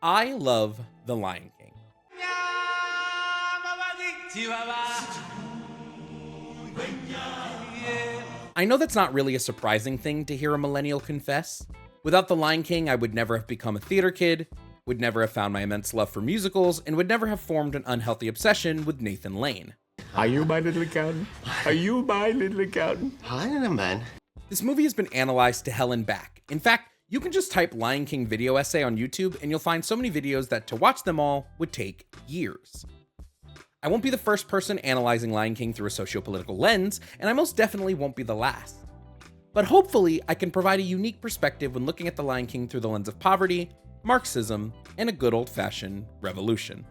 I love The Lion King. I know that's not really a surprising thing to hear a millennial confess. Without The Lion King, I would never have become a theater kid, would never have found my immense love for musicals, and would never have formed an unhealthy obsession with Nathan Lane. Are you my little accountant? Are you my little accountant? I don't know, man. This movie has been analyzed to hell and back. In fact, you can just type Lion King video essay on YouTube and you'll find so many videos that to watch them all would take years. I won't be the first person analyzing Lion King through a socio-political lens, and I most definitely won't be the last. But hopefully, I can provide a unique perspective when looking at The Lion King through the lens of poverty, Marxism, and a good old-fashioned revolution.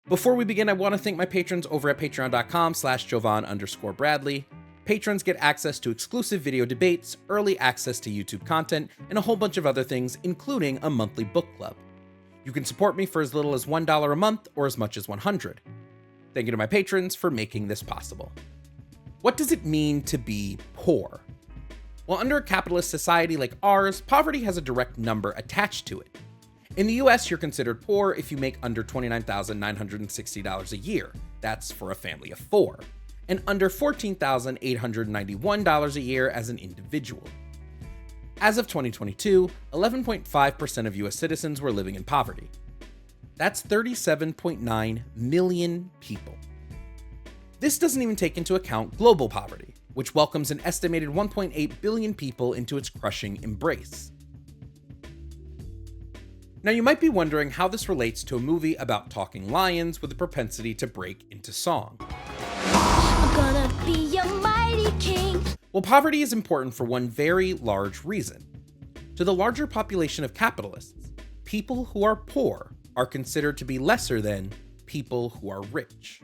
Before we begin, I want to thank my patrons over at patreon.com/Jovan_Bradley. Patrons get access to exclusive video debates, early access to YouTube content, and a whole bunch of other things, including a monthly book club. You can support me for as little as $1 a month or as much as $100. Thank you to my patrons for making this possible. What does it mean to be poor? Well, under a capitalist society like ours, poverty has a direct number attached to it. In the US, you're considered poor if you make under $29,960 a year. That's for a family of 4. And under $14,891 a year as an individual. As of 2022, 11.5% of US citizens were living in poverty. That's 37.9 million people. This doesn't even take into account global poverty, which welcomes an estimated 1.8 billion people into its crushing embrace. Now you might be wondering how this relates to a movie about talking lions with a propensity to break into song. I'm gonna be a mighty king. Well, poverty is important for one very large reason. To the larger population of capitalists, people who are poor are considered to be lesser than people who are rich.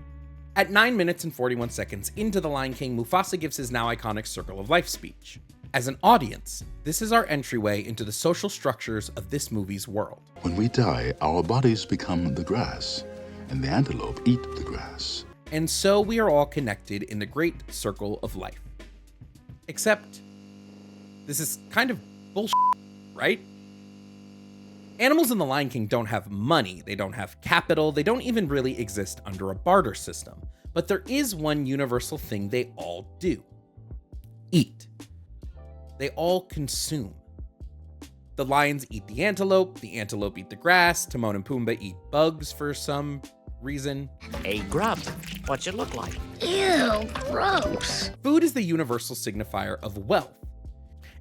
At 9 minutes and 41 seconds into The Lion King, Mufasa gives his now iconic Circle of Life speech. As an audience, this is our entryway into the social structures of this movie's world. When we die, our bodies become the grass, and the antelope eat the grass. And so we are all connected in the great circle of life. Except, this is kind of bullshit, right? Animals in The Lion King don't have money, they don't have capital, they don't even really exist under a barter system. But there is one universal thing they all do. Eat. They all consume. The lions eat the antelope eat the grass, Timon and Pumbaa eat bugs for some reason. A grub. What's it look like? Ew, gross. Food is the universal signifier of wealth.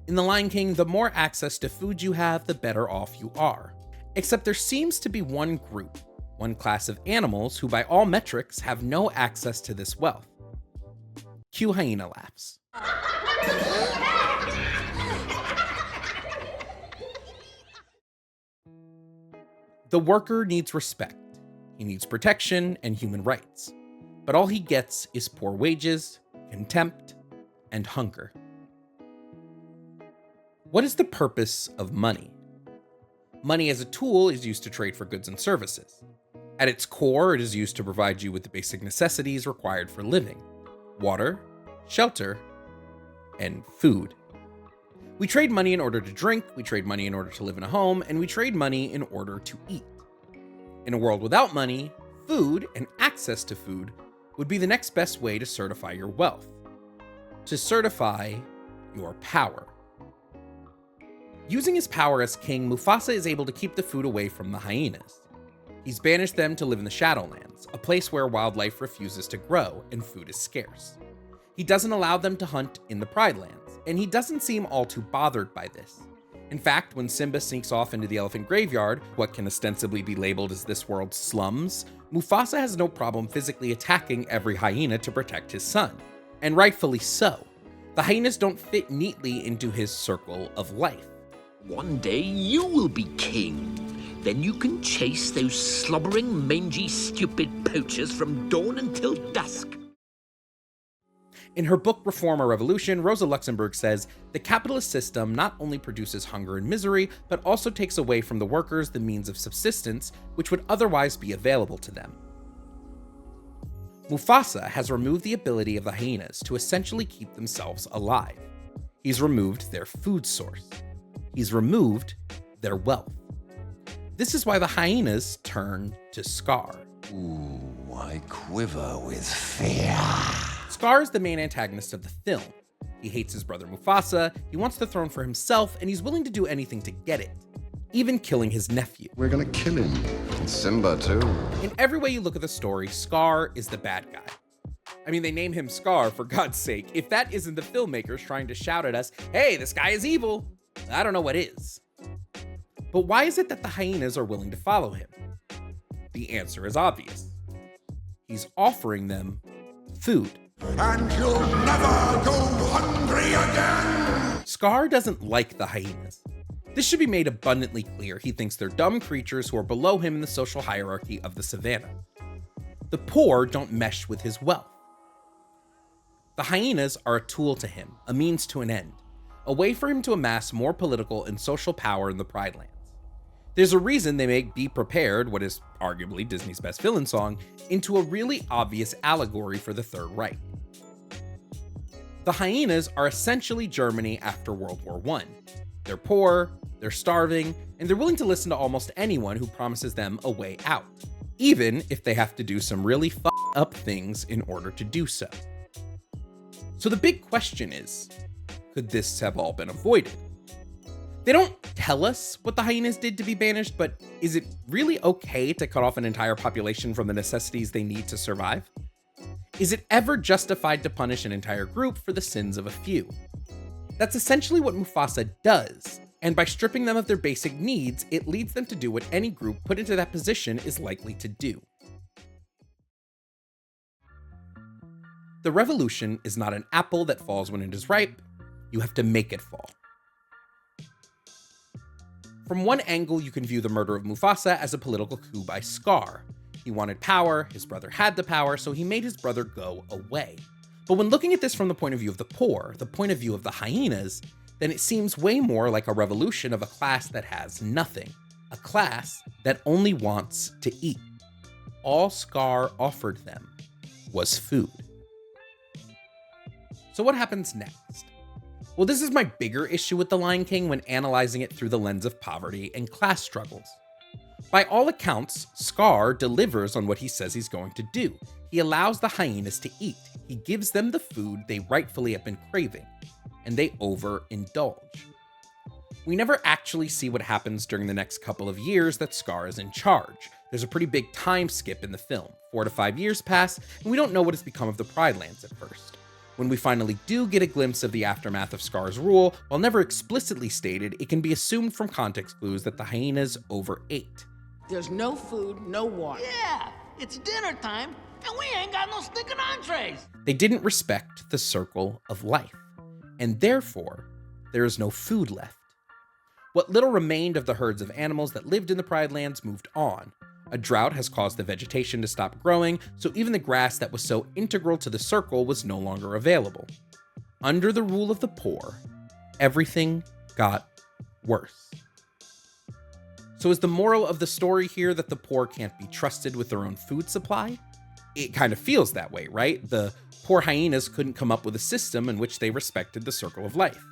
In The Lion King, the more access to food you have, the better off you are. Except there seems to be one group, one class of animals who by all metrics have no access to this wealth. Cue hyena laughs. The worker needs respect. He needs protection and human rights. But all he gets is poor wages, contempt, and hunger. What is the purpose of money? Money as a tool is used to trade for goods and services. At its core, it is used to provide you with the basic necessities required for living: water, shelter, and food. We trade money in order to drink, we trade money in order to live in a home, and we trade money in order to eat. In a world without money, food and access to food would be the next best way to certify your wealth, to certify your power. Using his power as king, Mufasa is able to keep the food away from the hyenas. He's banished them to live in the Shadowlands, a place where wildlife refuses to grow and food is scarce. He doesn't allow them to hunt in the Pride Lands, and he doesn't seem all too bothered by this. In fact, when Simba sneaks off into the elephant graveyard, what can ostensibly be labeled as this world's slums, Mufasa has no problem physically attacking every hyena to protect his son. And rightfully so. The hyenas don't fit neatly into his circle of life. One day you will be king. Then you can chase those slobbering, mangy, stupid poachers from dawn until dusk. In her book Reform or Revolution, Rosa Luxemburg says, the capitalist system not only produces hunger and misery, but also takes away from the workers the means of subsistence which would otherwise be available to them. Mufasa has removed the ability of the hyenas to essentially keep themselves alive. He's removed their food source. He's removed their wealth. This is why the hyenas turn to Scar. Ooh, I quiver with fear. Scar is the main antagonist of the film. He hates his brother Mufasa, he wants the throne for himself, and he's willing to do anything to get it, even killing his nephew. We're gonna kill him. And Simba, too. In every way you look at the story, Scar is the bad guy. I mean, they name him Scar, for God's sake. If that isn't the filmmakers trying to shout at us, hey, this guy is evil, I don't know what is. But why is it that the hyenas are willing to follow him? The answer is obvious. He's offering them food. And you'll never go hungry again! Scar doesn't like the hyenas. This should be made abundantly clear. He thinks they're dumb creatures who are below him in the social hierarchy of the savannah. The poor don't mesh with his wealth. The hyenas are a tool to him, a means to an end, a way for him to amass more political and social power in the Pride Lands. There's a reason they make Be Prepared, what is arguably Disney's best villain song, into a really obvious allegory for the Third Reich. The hyenas are essentially Germany after World War I. They're poor, they're starving, and they're willing to listen to almost anyone who promises them a way out, even if they have to do some really f***ed up things in order to do so. So the big question is, could this have all been avoided? They don't tell us what the hyenas did to be banished, but is it really okay to cut off an entire population from the necessities they need to survive? Is it ever justified to punish an entire group for the sins of a few? That's essentially what Mufasa does, and by stripping them of their basic needs, it leads them to do what any group put into that position is likely to do. The revolution is not an apple that falls when it is ripe, you have to make it fall. From one angle, you can view the murder of Mufasa as a political coup by Scar. He wanted power, his brother had the power, so he made his brother go away. But when looking at this from the point of view of the poor, the point of view of the hyenas, then it seems way more like a revolution of a class that has nothing. A class that only wants to eat. All Scar offered them was food. So what happens next? Well, this is my bigger issue with The Lion King when analyzing it through the lens of poverty and class struggles. By all accounts, Scar delivers on what he says he's going to do. He allows the hyenas to eat. He gives them the food they rightfully have been craving, and they overindulge. We never actually see what happens during the next couple of years that Scar is in charge. There's a pretty big time skip in the film. 4 to 5 years pass, and we don't know what has become of the Pride Lands at first. When we finally do get a glimpse of the aftermath of Scar's rule, while never explicitly stated, it can be assumed from context clues that the hyenas overate. There's no food, no water. Yeah, it's dinner time, and we ain't got no stinking entrees. They didn't respect the circle of life, and therefore, there is no food left. What little remained of the herds of animals that lived in the Pride Lands moved on. A drought has caused the vegetation to stop growing, so even the grass that was so integral to the circle was no longer available. Under the rule of the poor, everything got worse. So is the moral of the story here that the poor can't be trusted with their own food supply? It kind of feels that way, right? The poor hyenas couldn't come up with a system in which they respected the circle of life.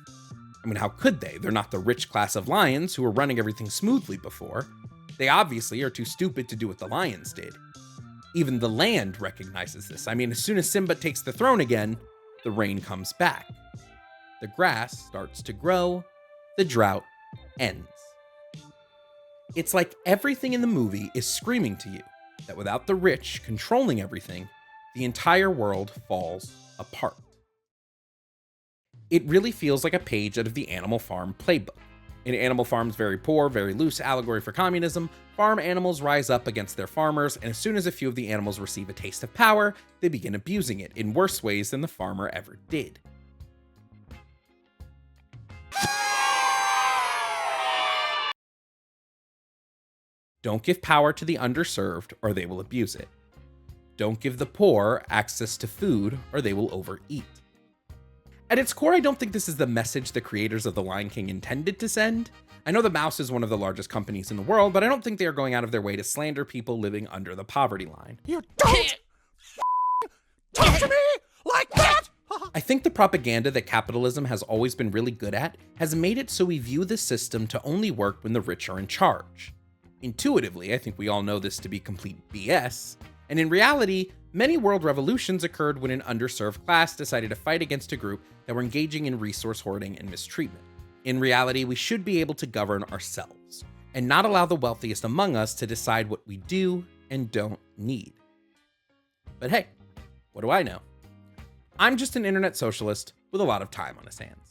I mean, how could they? They're not the rich class of lions who were running everything smoothly before. They obviously are too stupid to do what the lions did. Even the land recognizes this. I mean, as soon as Simba takes the throne again, the rain comes back. The grass starts to grow, the drought ends. It's like everything in the movie is screaming to you that without the rich controlling everything, the entire world falls apart. It really feels like a page out of the Animal Farm playbook. In Animal Farm's very poor, very loose allegory for communism, farm animals rise up against their farmers, and as soon as a few of the animals receive a taste of power, they begin abusing it in worse ways than the farmer ever did. Don't give power to the underserved, or they will abuse it. Don't give the poor access to food, or they will overeat. At its core, I don't think this is the message the creators of The Lion King intended to send. I know the Mouse is one of the largest companies in the world, but I don't think they are going out of their way to slander people living under the poverty line. You don't to me like that? I think the propaganda that capitalism has always been really good at has made it so we view the system to only work when the rich are in charge. Intuitively, I think we all know this to be complete BS, and in reality, many world revolutions occurred when an underserved class decided to fight against a group that were engaging in resource hoarding and mistreatment. In reality, we should be able to govern ourselves, and not allow the wealthiest among us to decide what we do and don't need. But hey, what do I know? I'm just an internet socialist with a lot of time on his hands.